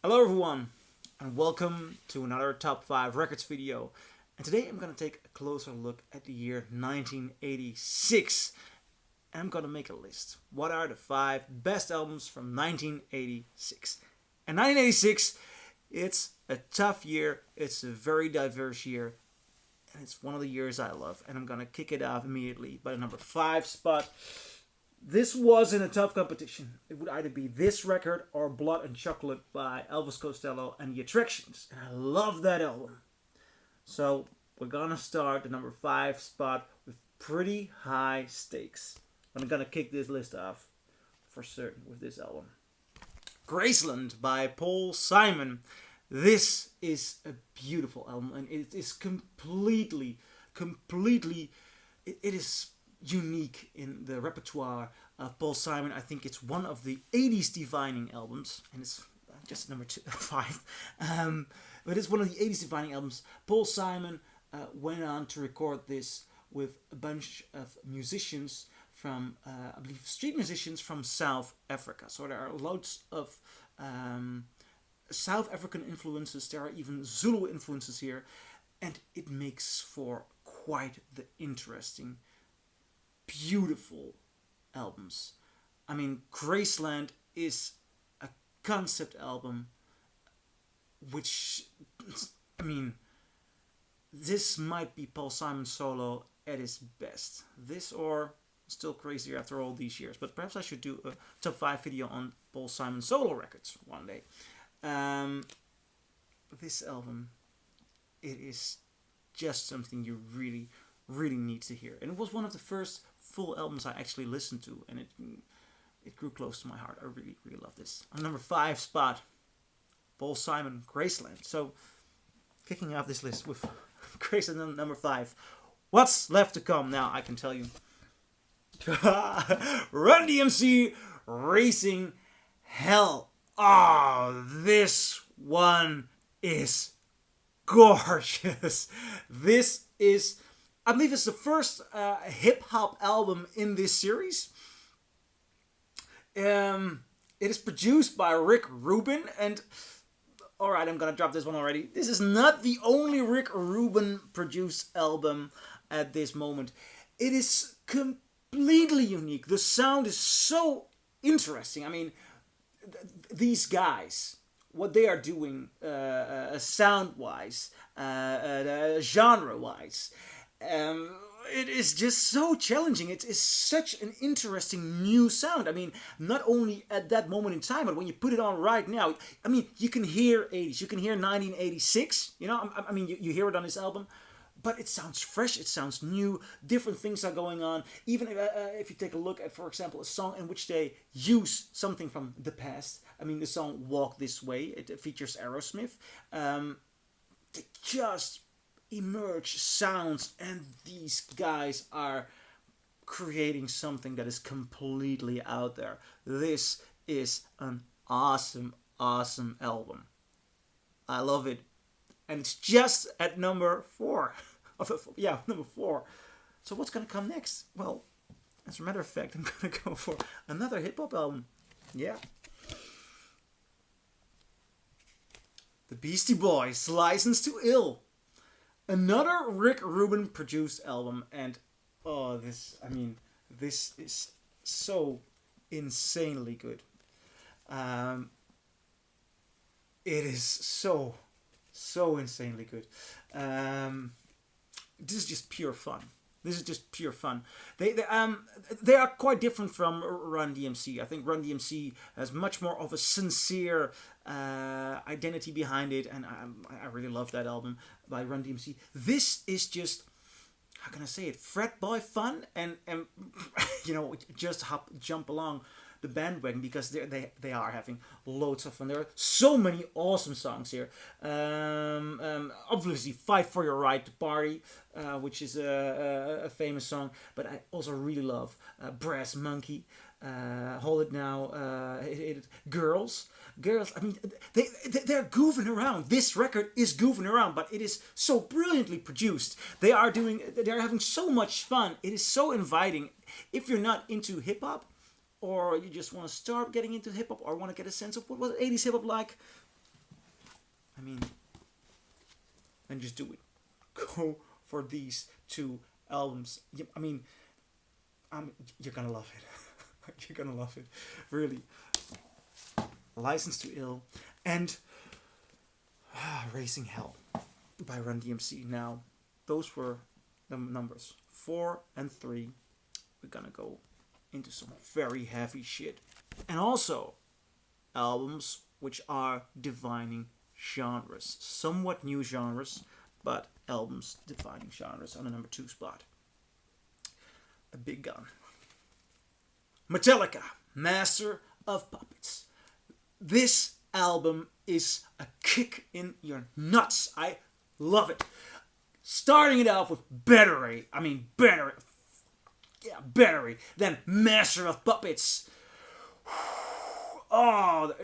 Hello everyone, and welcome to another Top 5 Records video. And today I'm going to take a closer look at the year 1986. And I'm going to make a list. What are the 5 best albums from 1986? And 1986, it's a tough year, it's a very diverse year, and it's one of the years I love. And I'm going to kick it off immediately by the number 5 spot. This was in a tough competition. It would either be this record or Blood and Chocolate by Elvis Costello and the Attractions. And I love that album. So we're gonna start the number 5 spot with pretty high stakes. I'm gonna kick this list off for certain with this album. Graceland by Paul Simon. This is a beautiful album, and it is completely, it is unique in the repertoire of Paul Simon. I think it's one of the 80s defining albums, and it's just number 5. But it's one of the 80s defining albums. Paul Simon went on to record this with a bunch of musicians from, I believe, street musicians from South Africa. So there are loads of South African influences. There are even Zulu influences here, and it makes for quite the interesting, beautiful albums. I mean, Graceland is a concept album which, I mean, this might be Paul Simon solo at his best. This or Still Crazier after all these years. But perhaps I should do a top 5 video on Paul Simon solo records one day. This album, it is just something you really need to hear. And it was one of the first full albums I actually listened to, and it grew close to my heart. I really love this. On number 5 spot, Paul Simon, Graceland. So, kicking off this list with Graceland on number 5. What's left to come? Now, I can tell you. Run DMC Racing Hell. Oh, this one is gorgeous. This is, I believe it's the first hip-hop album in this series. It is produced by Rick Rubin, and alright, I'm gonna drop this one already. This is not the only Rick Rubin produced album at this moment. It is completely unique. The sound is so interesting. I mean, these guys, what they are doing sound-wise, genre-wise, it is just so challenging. It is such an interesting new sound. I mean, not only at that moment in time, but when you put it on right now, I mean, you can hear 80s, you can hear 1986, you know, I mean, you hear it on this album, but it sounds fresh, it sounds new, different things are going on. Even if you take a look at, for example, a song in which they use something from the past. I mean, the song Walk This Way, it features Aerosmith. They just emerge sounds, and these guys are creating something that is completely out there. This is an awesome album. I love it, and it's just at number 4. Yeah, number 4. So what's gonna come next? Well, as a matter of fact, I'm gonna go for another hip-hop album. Yeah, the Beastie Boys, License to Ill. Another Rick Rubin produced album, and oh, this is so insanely good. It is so insanely good. This is just pure fun. They are quite different from Run DMC. I think Run DMC has much more of a sincere identity behind it, and I really love that album by Run DMC. This is just, how can I say it, frat boy fun, and you know, just jump along the bandwagon, because they are having loads of fun. There are so many awesome songs here. Obviously, Fight for Your Right to Party, which is a famous song, but I also really love Brass Monkey, Hold It Now, Girls. I mean, they're goofing around. This record is goofing around, but it is so brilliantly produced. They're having so much fun. It is so inviting. If you're not into hip hop, or you just want to start getting into hip hop, or want to get a sense of what was 80s hip hop like, mean, then just do it. Go for these two albums. I mean, you're gonna love it. You're gonna love it, really. License to Ill and Racing Hell by Run DMC. Now, those were the numbers 4 and 3. We're gonna go into some very heavy shit, and also albums which are defining genres, somewhat new genres, but albums defining genres. On the number 2 spot, a big gun. Metallica, Master of Puppets. This album is a kick in your nuts. I love it. Starting it off with Battery. I mean, Battery. Yeah, Battery. Then Master of Puppets. Oh,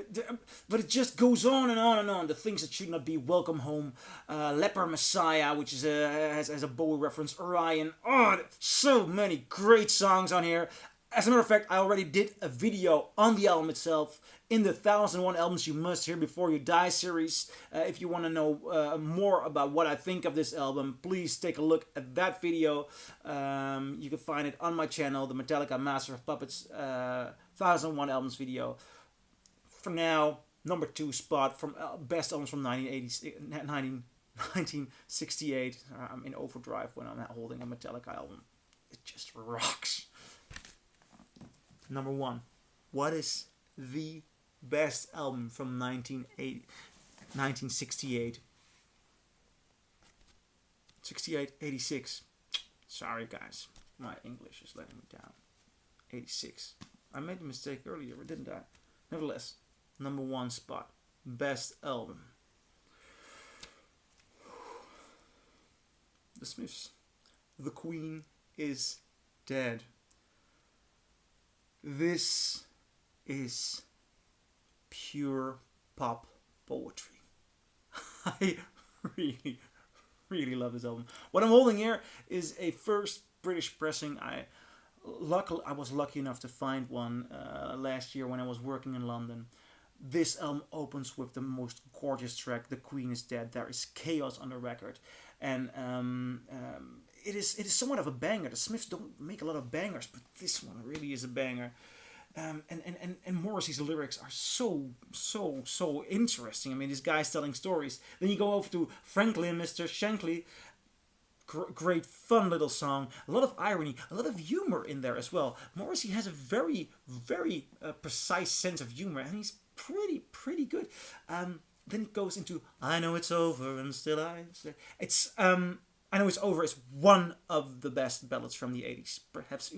but it just goes on and on and on. The things that should not be. Welcome Home, Leper Messiah, which is has a Bowie reference. Orion. Oh, so many great songs on here. As a matter of fact, I already did a video on the album itself in the 1001 Albums You Must Hear Before You Die series. If you want to know more about what I think of this album, please take a look at that video. You can find it on my channel, the Metallica Master of Puppets 1001 Albums video. For now, number 2 spot from best albums from 1968. I'm in overdrive when I'm holding a Metallica album. It just rocks. Number 1. What is the best album from 1968? 68, 86. Sorry guys, my English is letting me down. 86. I made a mistake earlier, didn't I? Nevertheless, number 1 spot. Best album. The Smiths. The Queen is Dead. This is pure pop poetry. I really, really love this album. What I'm holding here is a first British pressing. I was lucky enough to find one last year when I was working in London. This album opens with the most gorgeous track, The Queen is Dead. There is chaos on the record. And it is somewhat of a banger. The Smiths don't make a lot of bangers, but this one really is a banger. And Morrissey's lyrics are so interesting. I mean, this guy's telling stories. Then you go over to Franklin, Mr. Shankly. Great, fun little song. A lot of irony, a lot of humor in there as well. Morrissey has a very precise sense of humor, and he's pretty good. Then it goes into I Know It's Over and Still I Say. It's I Know It's Over is one of the best ballads from the 80s. Perhaps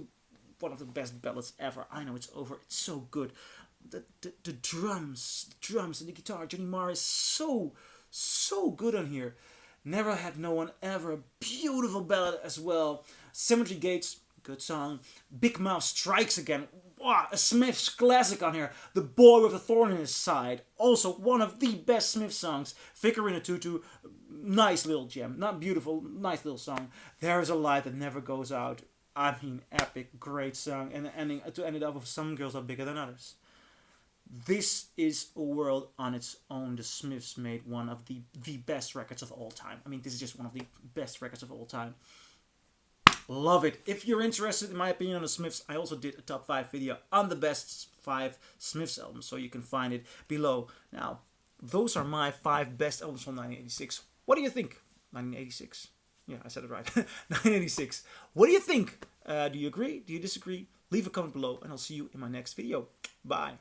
one of the best ballads ever. I Know It's Over. It's so good. The drums and the guitar. Johnny Marr is so good on here. Never Had No One Ever. Beautiful ballad as well. Cemetery Gates. Good song. Big Mouth Strikes Again. Wow, a Smiths classic on here. The Boy with a Thorn in His Side. Also one of the best Smiths songs. Vicar in a Tutu. Nice little gem. Not beautiful. Nice little song. There's a Light That Never Goes Out. I mean, epic. Great song. And the ending, to end it off with Some Girls Are Bigger Than Others. This is a world on its own. The Smiths made one of the best records of all time. I mean, this is just one of the best records of all time. Love it. If you're interested in my opinion on the Smiths, I also did a top 5 video on the best 5 Smiths albums, so you can find it below. Now, those are my 5 best albums from 1986. What do you think? 1986. Yeah, I said it right. 1986. What do you think? Do you agree? Do you disagree? Leave a comment below, and I'll see you in my next video. Bye.